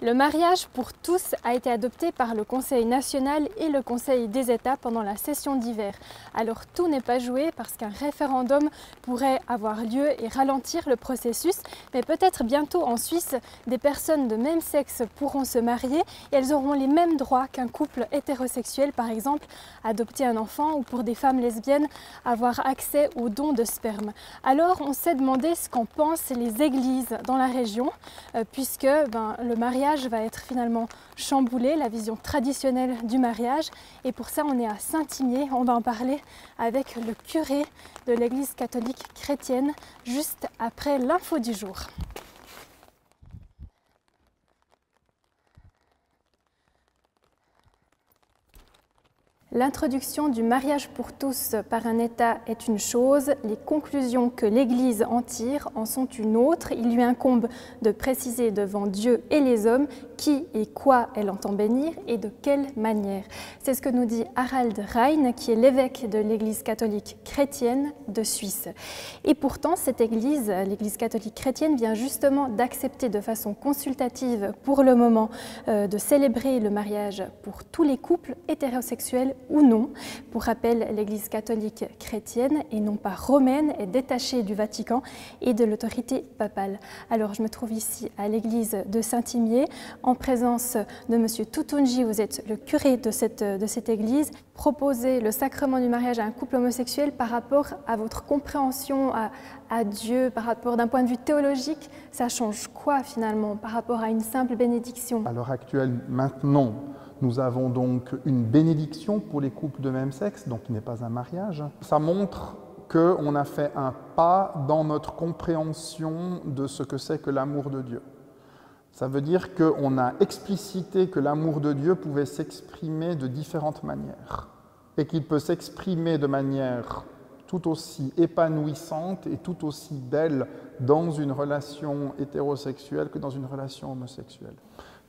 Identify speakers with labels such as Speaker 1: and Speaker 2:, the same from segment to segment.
Speaker 1: Le mariage pour tous a été adopté par le Conseil national et le Conseil des États pendant la session d'hiver. Alors tout n'est pas joué parce qu'un référendum pourrait avoir lieu et ralentir le processus, mais peut-être bientôt en Suisse, des personnes de même sexe pourront se marier et elles auront les mêmes droits qu'un couple hétérosexuel, par exemple adopter un enfant, ou pour des femmes lesbiennes avoir accès aux dons de sperme. Alors on s'est demandé ce qu'en pensent les églises dans la région, puisque le mariage va être finalement chamboulé, la vision traditionnelle du mariage. Et pour ça, on est à Saint-Imier. On va en parler avec le curé de l'église catholique chrétienne, juste après l'info du jour. L'introduction du mariage pour tous par un État est une chose, les conclusions que l'Église en tire en sont une autre. Il lui incombe de préciser devant Dieu et les hommes qui et quoi elle entend bénir et de quelle manière. C'est ce que nous dit Harald Rein, qui est l'évêque de l'Église catholique chrétienne de Suisse. Et pourtant, cette Église, l'Église catholique chrétienne, vient justement d'accepter de façon consultative pour le moment de célébrer le mariage pour tous les couples hétérosexuels ou non. Pour rappel, l'Église catholique chrétienne et non pas romaine est détachée du Vatican et de l'autorité papale. Alors je me trouve ici à l'église de Saint-Imier en présence de Monsieur Toutounji. Vous êtes le curé de cette église. Proposer le sacrement du mariage à un couple homosexuel par rapport à votre compréhension à Dieu, par rapport d'un point de vue théologique, ça change quoi finalement par rapport à une simple bénédiction?
Speaker 2: À l'heure actuelle, maintenant, nous avons donc une bénédiction pour les couples de même sexe, donc qui n'est pas un mariage. Ça montre qu'on a fait un pas dans notre compréhension de ce que c'est que l'amour de Dieu. Ça veut dire qu'on a explicité que l'amour de Dieu pouvait s'exprimer de différentes manières et qu'il peut s'exprimer de manière tout aussi épanouissante et tout aussi belle dans une relation hétérosexuelle que dans une relation homosexuelle.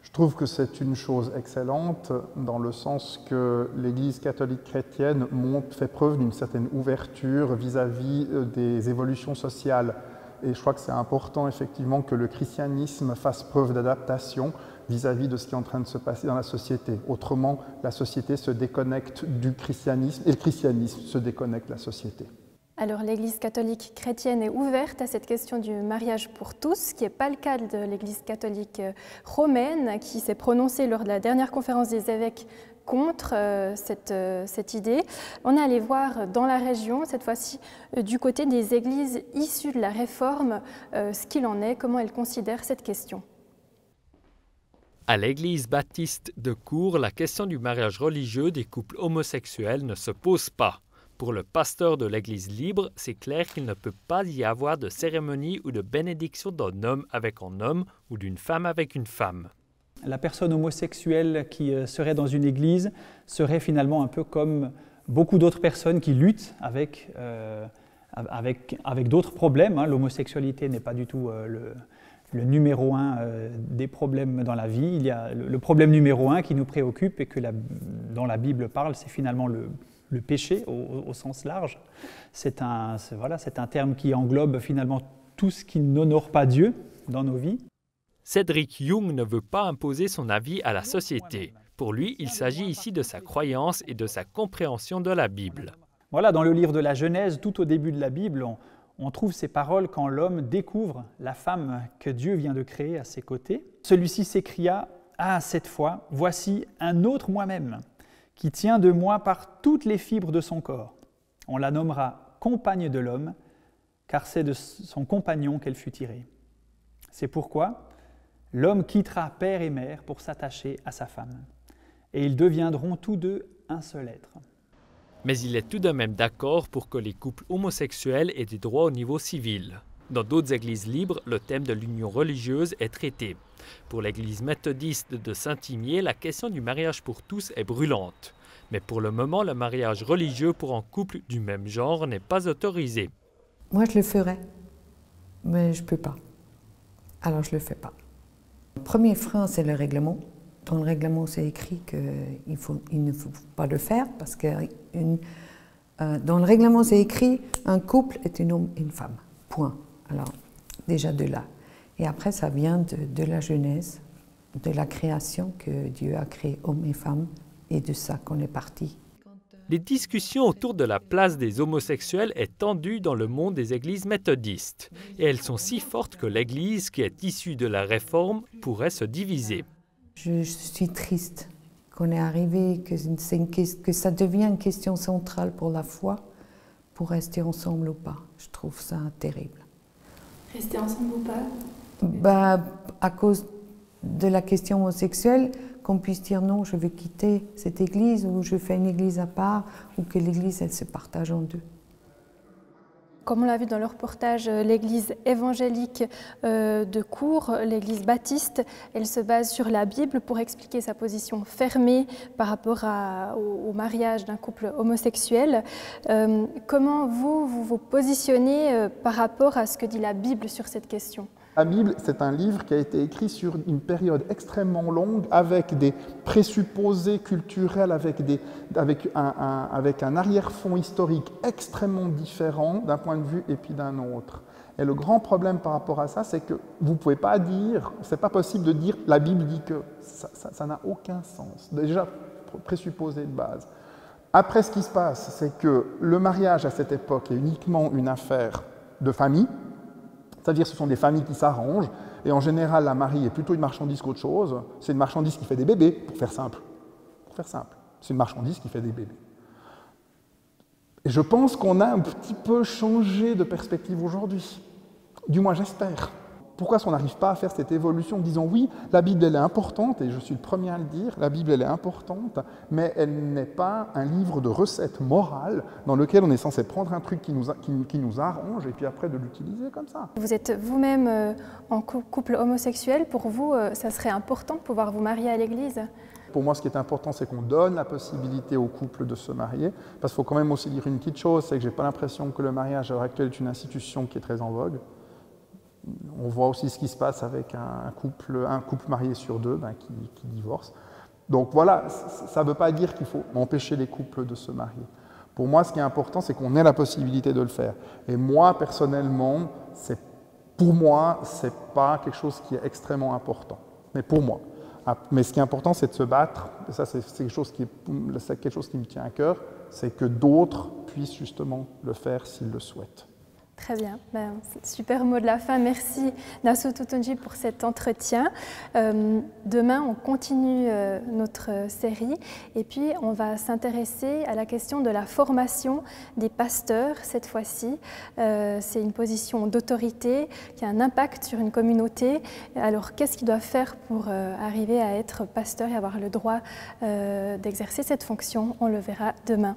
Speaker 2: Je trouve que c'est une chose excellente dans le sens que l'Église catholique chrétienne fait preuve d'une certaine ouverture vis-à-vis des évolutions sociales. Et je crois que c'est important effectivement que le christianisme fasse preuve d'adaptation vis-à-vis de ce qui est en train de se passer dans la société. Autrement, la société se déconnecte du christianisme et le christianisme se déconnecte de la société.
Speaker 1: Alors l'Église catholique chrétienne est ouverte à cette question du mariage pour tous, ce qui n'est pas le cas de l'Église catholique romaine, qui s'est prononcée lors de la dernière conférence des évêques contre cette idée. On est allé voir dans la région, cette fois-ci du côté des églises issues de la Réforme, ce qu'il en est, comment elles considèrent cette question.
Speaker 3: À l'église baptiste de Cours, la question du mariage religieux des couples homosexuels ne se pose pas. Pour le pasteur de l'Église libre, c'est clair qu'il ne peut pas y avoir de cérémonie ou de bénédiction d'un homme avec un homme ou d'une femme avec une femme.
Speaker 4: La personne homosexuelle qui serait dans une église serait finalement un peu comme beaucoup d'autres personnes qui luttent avec d'autres problèmes. L'homosexualité n'est pas du tout le numéro un des problèmes dans la vie. Il y a le problème numéro un qui nous préoccupe et dont la Bible parle, c'est finalement le péché au sens large. C'est un terme qui englobe finalement tout ce qui n'honore pas Dieu dans nos vies.
Speaker 3: Cédric Jung ne veut pas imposer son avis à la société. Pour lui, il s'agit ici de sa croyance et de sa compréhension de la Bible.
Speaker 4: Voilà, dans le livre de la Genèse, tout au début de la Bible, on trouve ces paroles quand l'homme découvre la femme que Dieu vient de créer à ses côtés. Celui-ci s'écria « Ah, cette fois, voici un autre moi-même, qui tient de moi par toutes les fibres de son corps. On la nommera compagne de l'homme, car c'est de son compagnon qu'elle fut tirée. C'est pourquoi l'homme quittera père et mère pour s'attacher à sa femme, et ils deviendront tous deux un seul être. »
Speaker 3: Mais il est tout de même d'accord pour que les couples homosexuels aient des droits au niveau civil. Dans d'autres églises libres, le thème de l'union religieuse est traité. Pour l'église méthodiste de Saint-Imier, la question du mariage pour tous est brûlante. Mais pour le moment, le mariage religieux pour un couple du même genre n'est pas autorisé.
Speaker 5: Moi, je le ferais, mais je ne peux pas. Alors, je ne le fais pas. Le premier frein, c'est le règlement. Dans le règlement, c'est écrit qu'il ne faut pas le faire parce que dans le règlement, c'est écrit un couple est un homme et une femme. Point. Alors, déjà de là. Et après, ça vient de la Genèse. de la création que Dieu a créé hommes et femmes et de ça qu'on est parti.
Speaker 3: Les discussions autour de la place des homosexuels est tendue dans le monde des églises méthodistes. Et elles sont si fortes que l'Église, qui est issue de la Réforme, pourrait se diviser.
Speaker 5: Je suis triste qu'on est arrivé, que ça devient une question centrale pour la foi, pour rester ensemble ou pas. Je trouve ça terrible.
Speaker 1: Rester ensemble ou pas?
Speaker 5: À cause de la question homosexuelle, qu'on puisse dire non, je vais quitter cette église ou je fais une église à part ou que l'église, elle se partage en deux.
Speaker 1: Comme on l'a vu dans le reportage, l'église évangélique de Cours, l'église baptiste, elle se base sur la Bible pour expliquer sa position fermée par rapport au mariage d'un couple homosexuel. Comment vous positionnez par rapport à ce que dit la Bible sur cette question ?
Speaker 2: La Bible, c'est un livre qui a été écrit sur une période extrêmement longue, avec des présupposés culturels, avec un arrière-fond historique extrêmement différent d'un point de vue et puis d'un autre. Et le grand problème par rapport à ça, c'est que vous ne pouvez pas dire, c'est pas possible de dire la Bible dit que. Ça n'a aucun sens. Déjà, présupposé de base. Après, ce qui se passe, c'est que le mariage à cette époque est uniquement une affaire de famille. C'est-à-dire que ce sont des familles qui s'arrangent, et en général, la mariée est plutôt une marchandise qu'autre chose. C'est une marchandise qui fait des bébés, pour faire simple. C'est une marchandise qui fait des bébés. Et je pense qu'on a un petit peu changé de perspective aujourd'hui. Du moins, j'espère. Pourquoi est-ce qu'on n'arrive pas à faire cette évolution en disant oui, la Bible elle est importante, et je suis le premier à le dire, la Bible elle est importante, mais elle n'est pas un livre de recettes morales dans lequel on est censé prendre un truc qui nous arrange et puis après de l'utiliser comme ça.
Speaker 1: Vous êtes vous-même en couple homosexuel, pour vous ça serait important de pouvoir vous marier à l'église ?
Speaker 2: Pour moi, ce qui est important, c'est qu'on donne la possibilité aux couples de se marier, parce qu'il faut quand même aussi dire une petite chose, c'est que je n'ai pas l'impression que le mariage à l'heure actuelle est une institution qui est très en vogue. On voit aussi ce qui se passe avec un couple marié sur deux qui divorce. Donc voilà, ça ne veut pas dire qu'il faut empêcher les couples de se marier. Pour moi, ce qui est important, c'est qu'on ait la possibilité de le faire. Et moi, personnellement, pour moi, ce n'est pas quelque chose qui est extrêmement important. Mais pour moi. Mais ce qui est important, c'est de se battre. Et ça, c'est quelque chose qui me tient à cœur. C'est que d'autres puissent justement le faire s'ils le souhaitent.
Speaker 1: Très bien, super mot de la fin. Merci Nassau Toutounji pour cet entretien. Demain, on continue notre série et puis on va s'intéresser à la question de la formation des pasteurs cette fois-ci. C'est une position d'autorité qui a un impact sur une communauté. Alors, qu'est-ce qu'ils doivent faire pour arriver à être pasteur et avoir le droit d'exercer cette fonction? On le verra demain.